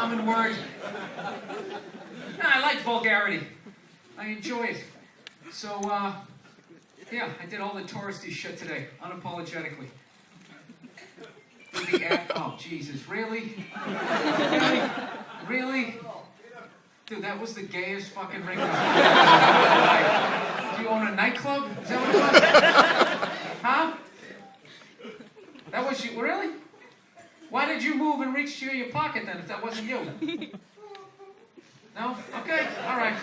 common word. No, I like vulgarity. I enjoy it. So, yeah, I did all the touristy shit today, unapologetically. With the app. Oh, Jesus, really? Really? Really? Dude, that was the gayest fucking ring. Do you own a nightclub? Is that what it was? Huh? That was you? Really? Why did you move and reach to your pocket then if that wasn't you? No? Okay, alright.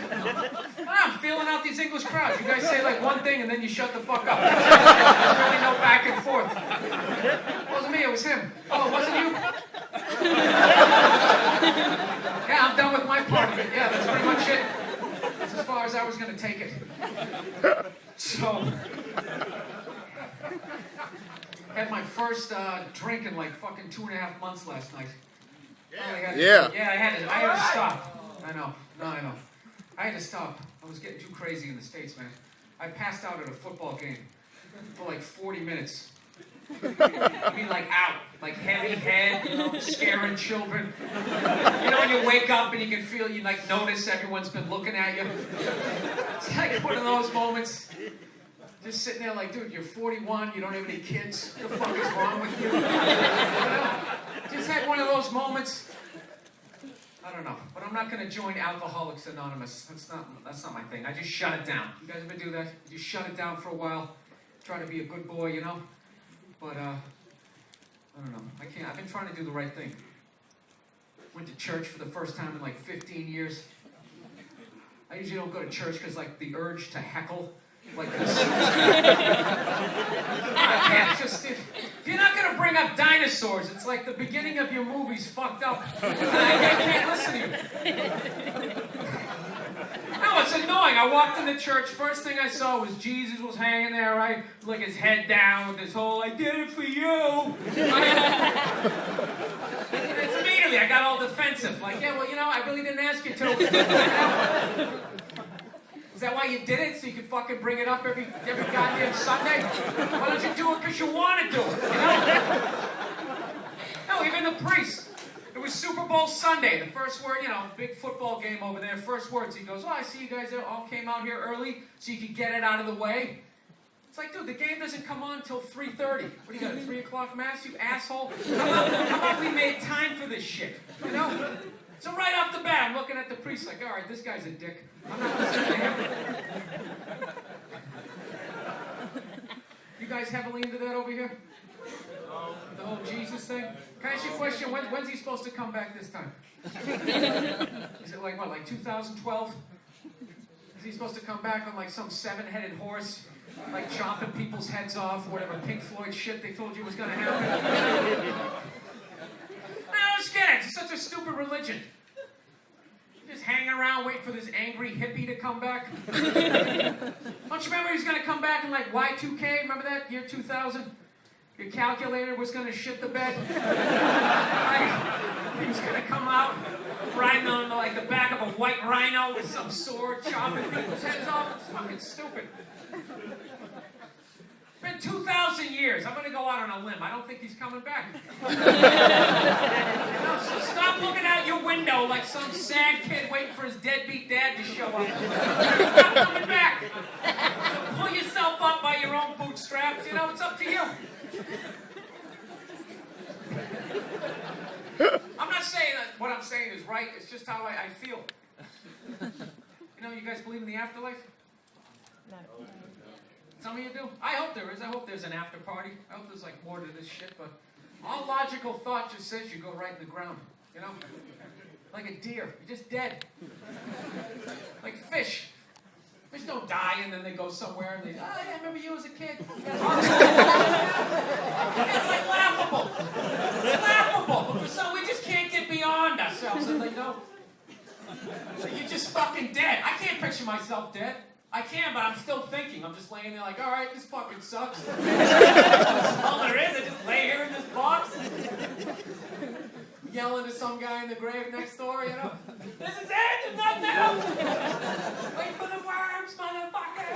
I'm feeling out these English crowds. You guys say like one thing and then you shut the fuck up. There's really no back and forth. It wasn't me, it was him. Oh, it wasn't you? Yeah, I'm done with my part of it. Yeah, that's pretty much it. That's as far as I was going to take it. So, had my first drink in like fucking 2.5 months last night. Yeah. Yeah, I had to stop. I know. I had to stop. I was getting too crazy in the States, man. I passed out at a football game for like 40 minutes. I mean, like out. Like heavy head, you know, scaring children. You know, when you wake up and you can feel, you like notice everyone's been looking at you. It's like one of those moments. Just sitting there like, dude, you're 41, you don't have any kids. What the fuck is wrong with you? You know? Just had one of those moments. I don't know, but I'm not going to join Alcoholics Anonymous. That's not my thing. I just shut it down. You guys ever do that? You just shut it down for a while, try to be a good boy, you know? But, I don't know. I can't. I've been trying to do the right thing. Went to church for the first time in like 15 years. I usually don't go to church because, like, the urge to heckle, like this. I can't just... If you're not going to bring up dinosaurs, it's like the beginning of your movie's fucked up. I can't listen to you. No, it's annoying. I walked into church, first thing I saw was Jesus was hanging there, right? Like his head down with his whole, I did it for you. It's immediately, I got all defensive. Like, yeah, well, you know, I really didn't ask you to. Is that why you did it? So you could fucking bring it up every goddamn Sunday? Why don't you do it because you want to do it, you know? No, even the priest. It was Super Bowl Sunday. The first word, you know, big football game over there. First words, he goes, oh, I see you guys all came out here early so you could get it out of the way. It's like, dude, the game doesn't come on until 3:30. What do you got, a 3 o'clock mass, you asshole? How about we made time for this shit, you know? So right off the bat, I'm looking at the priest like, all right, this guy's a dick. I'm not listening to him. You guys heavily into that over here? The whole Jesus thing? Can I ask you a question? When's he supposed to come back this time? Is it like, what, like 2012? Is he supposed to come back on like some 7-headed horse? Like chopping people's heads off, whatever Pink Floyd shit they told you was going to happen? No, just get it. It's such a stupid religion. Just hanging around waiting for this angry hippie to come back. Don't you remember he was going to come back in like Y2K? Remember that? Year 2000? Your calculator was going to shit the bed. Right? He was going to come out riding on like the back of a white rhino with some sword chopping people's heads off. It's fucking stupid. It's been 2,000 years. I'm going to go out on a limb. I don't think he's coming back. So stop looking out your window like some sad kid waiting for his deadbeat dad to show up. Stop coming back. So pull yourself up by your own bootstraps. You know, it's up to you. I'm not saying that what I'm saying is right. It's just how I feel. You know, you guys believe in the afterlife? No. Some of you do? I hope there is. I hope there's an after party. I hope there's like more to this shit, but all logical thought just says you go right in the ground, you know? Like a deer. You're just dead. Like fish. Fish don't die and then they go somewhere and they, oh yeah, I remember you as a kid. It's like laughable. It's laughable. But for some, we just can't get beyond ourselves and they know. So you're just fucking dead. I can't picture myself dead. I can, but I'm still thinking. I'm just laying there like, all right, this fucking sucks. That's all there is. I just lay here in this box. Yelling to some guy in the grave next door, you know. This is it, there's nothing else. Wait for the worms, motherfucker.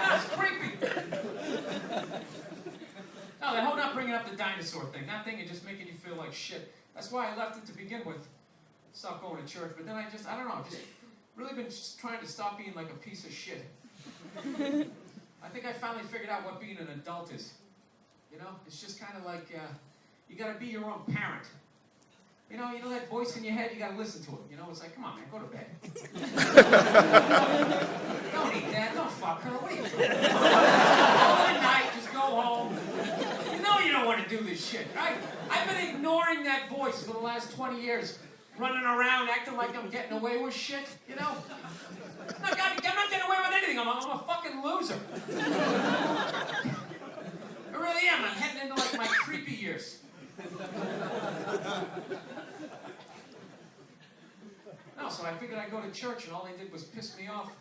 That's creepy. No, they're not bringing up the dinosaur thing. That thing is just making you feel like shit. That's why I left it to begin with. Stopped going to church, but then I don't know, just really been just trying to stop being like a piece of shit. I think I finally figured out what being an adult is. You know, it's just kind of like, you gotta be your own parent. You know that voice in your head, you gotta listen to it. You know, it's like, come on, man, go to bed. Don't eat that, don't fuck her, what are you doing? All the night, just go home. You don't want to do this shit, right? I've been ignoring that voice for the last 20 years. Running around, acting like I'm getting away with shit, you know? I'm not getting away with anything, I'm a fucking loser. I really am, I'm heading into like my creepy years. No, so I figured I'd go to church and all they did was piss me off.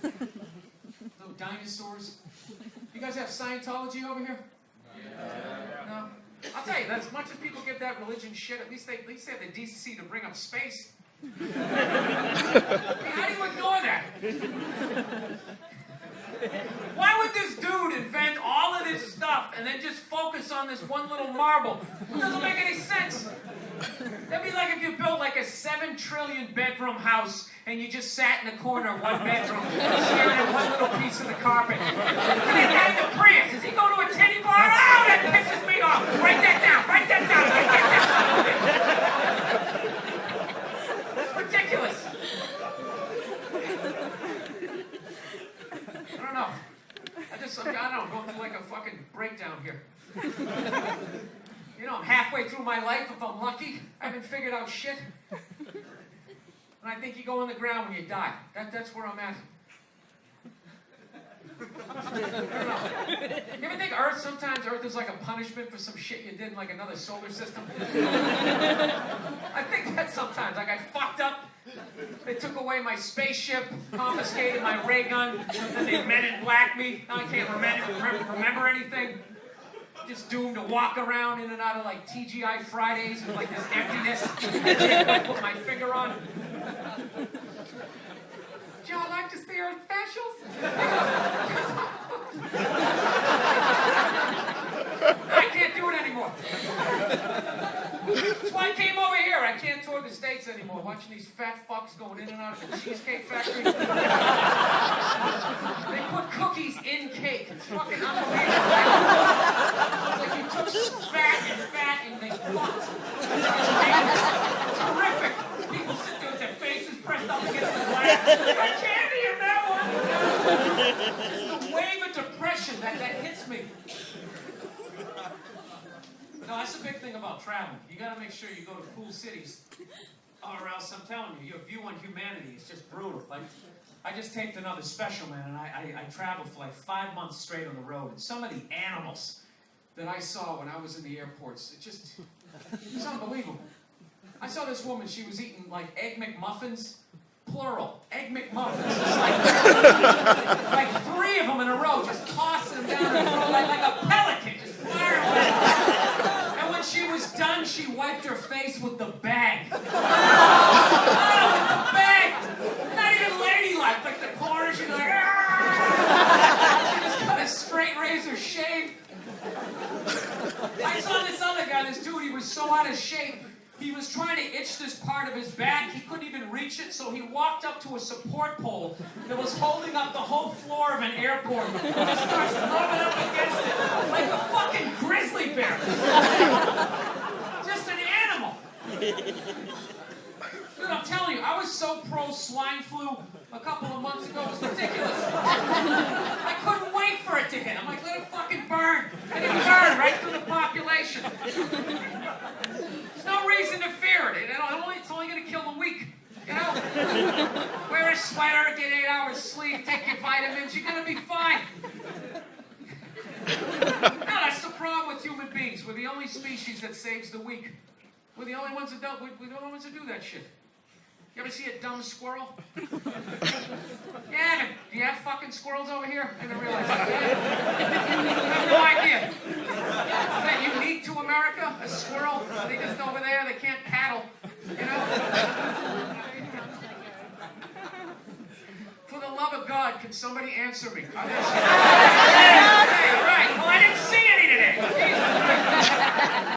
No dinosaurs. You guys have Scientology over here? No? I'll tell you, as much as people give that religion shit, at least they have the decency to bring up space. I mean, how do you ignore that? Why would this dude invent all of this stuff and then just focus on this one little marble? It doesn't make any sense. That'd be like if you built like a 7 trillion bedroom house and you just sat in the corner of one bedroom staring at one little piece of the carpet. And then had the Prius. Does he go to a titty bar? Oh, that pisses me off. Write that down. Write that down. Write that down. It's ridiculous. I don't know. I'm going through like a fucking breakdown here. You know, I'm halfway through my life if I'm lucky. I haven't figured out shit. And I think you go on the ground when you die. That's where I'm at. I don't know. You ever think sometimes Earth is like a punishment for some shit you did in like another solar system? I think that sometimes. Like I fucked up. They took away my spaceship, confiscated my ray gun, and they Men in Black me. Now I can't remember anything. Just doomed to walk around in and out of like TGI Fridays with like this emptiness I can't put my finger on. Do y'all like to see our specials? I can't do it anymore. That's why I came over here. I can't tour the States anymore. Watching these fat fucks going in and out of the Cheesecake Factory. They put cookies in cake. It's fucking unbelievable. It's like you took fat and they fucked. It's horrific. People sit there with their faces pressed up against the glass. I candy in that one. Just the wave of depression that hits me. No, that's the big thing about traveling. You got to make sure you go to cool cities, or else I'm telling you, your view on humanity is just brutal. Like, I just taped another special, man, and I traveled for like 5 months straight on the road. And some of the animals that I saw when I was in the airports, it's unbelievable. I saw this woman, she was eating like Egg McMuffins, plural, Egg McMuffins. Just like 3 of them in a row, just tossing them down the throat like a pelican, just firing away. And when she was done, she wiped her face with the bag. Oh, with the bag! Not even ladylike, like the corner, she's like, ah! She just got a straight razor shave. I saw this other guy, this dude, he was so out of shape. He was trying to itch this part of his back. He couldn't even reach it, so he walked up to a support pole that was holding up the whole floor of an airport. He just starts rubbing up against it like a fucking grizzly bear. Just an animal. Dude, I'm telling you, I was so pro swine flu a couple of months ago. It was ridiculous. I couldn't wait for it to hit. I'm like, let it fucking burn. Let it burn right through the population. There's no reason to fear it. It's only going to kill the weak. You know? Wear a sweater, get 8 hours sleep, take your vitamins, you're going to be fine. No, that's the problem with human beings. We're the only species that saves the weak. We're the only ones that do that shit. You ever see a dumb squirrel? Yeah, do you have fucking squirrels over here? I didn't realize that. I have no idea. Is that unique to America? A squirrel? Are they just over there? They can't paddle. You know? For the love of God, can somebody answer me?